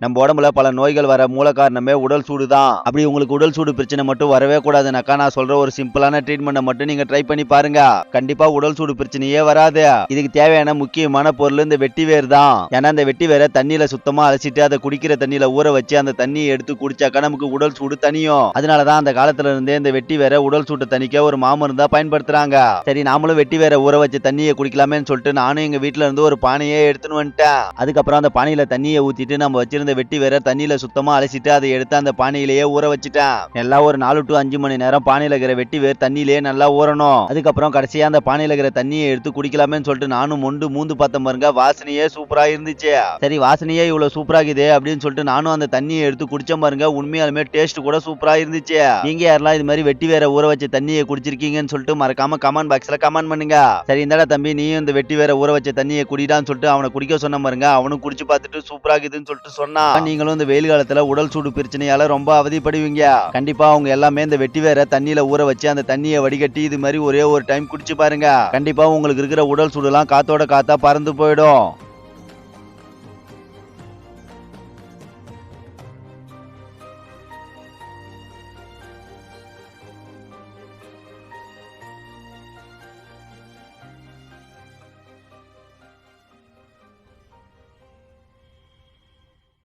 நம்ம உடம்புல பல நோய்கள் வர மூல காரணமே உடல் சூடு தான். அப்படி உங்களுக்கு உடல் சூடு பிரச்சனை மட்டும் வரவே கூடாதுனாக்கா நான் சொல்ற ஒரு சிம்பிளான ட்ரீட்மெண்ட்டை மட்டும் நீங்க ட்ரை பண்ணி பாருங்க. கண்டிப்பா உடல் சூடு பிரச்சனையே வராது. இதுக்கு தேவையான முக்கியமான பொருள் இந்த வெட்டி வேர் தான். ஏன்னா இந்த வெட்டி வேரை தண்ணியில சுத்தமா அலசிட்டு அதை குடிக்கிற தண்ணியில ஊற வச்சு அந்த தண்ணியை எடுத்து குடிச்சாக்கா நமக்கு உடல் சூடு தனியும். அதனாலதான் அந்த காலத்துல இருந்தே இந்த வெட்டி வேரை உடல் சூட்டை தணிக்க ஒரு மாமருந்தா பயன்படுத்துறாங்க. சரி, நாமளும் வெட்டி வேரை ஊற வச்சு தண்ணியை குடிக்கலாமேன்னு சொல்லிட்டு நானும் எங்க வீட்டுல இருந்து ஒரு பானையே எடுத்துன்னு வந்துட்டேன். அதுக்கப்புறம் அந்த பானையில தண்ணியை ஊத்திட்டு நம்ம வச்சிருந்த வெட்டி வேரை தண்ணியில சுத்தமா அலசிட்டு அதை எடுத்து அந்த பானையிலேயே ஊற வச்சுட்டேன். எல்லாம் ஒரு 4 to 5 மணி நேரம் பானையில இருக்கிற வெட்டி வேர் தண்ணியிலேயே நல்லா ஊறணும். அதுக்கப்புறம் கடைசியா அந்த பானையில இருக்கிற தண்ணியை எடுத்து குடிக்கலாமேன்னு சொல்லிட்டு நானும் மொண்டு மூந்து பார்த்தேன் பாருங்க, வாசனையே சூப்பரா இருந்துச்சு. சரி, வாசனையே இவ்வளவு சூப்பரா இருக்குது அப்படின்னு சொல்லிட்டு நானும் அந்த தண்ணியை எடுத்து குடிச்சேன் பாருங்க, உண்மையாலுமே டேஸ்ட் கூட சூப்பரா இருந்துச்சு. நீங்க யாரெல்லாம் இது மாதிரி வெட்டி வேற ஊற வச்ச தண்ணியை குடிச்சிருக்கீங்கன்னு சொல்லிட்டு மறக்காம கமெண்ட் பாக்ஸ்ல கமெண்ட் பண்ணுங்க. சரி, இந்தடா தம்பி, நீயும் இந்த வெட்டி வேற ஊற வச்ச தண்ணியை குடிடான்னு சொல்லிட்டு அவனை குடிக்க சொன்ன பாருங்க, அவனும் குடிச்சு பார்த்துட்டு சூப்பரா இருக்குதுன்னு சொல்லிட்டு சொன்னா. நீங்களும் இந்த வெயில் காலத்துல உடல் சூடு பிரச்சனையால ரொம்ப அவதிப்படுவீங்க. கண்டிப்பா அவங்க எல்லாமே இந்த வெட்டி வேற தண்ணியில ஊற வச்சு அந்த தண்ணியை வடிகட்டி இது மாதிரி ஒரே ஒரு டைம் குடிச்சு பாருங்க. கண்டிப்பா உங்களுக்கு இருக்கிற உடல் சூடுலாம் காத்தோட காத்தா பறந்து போயிடும்.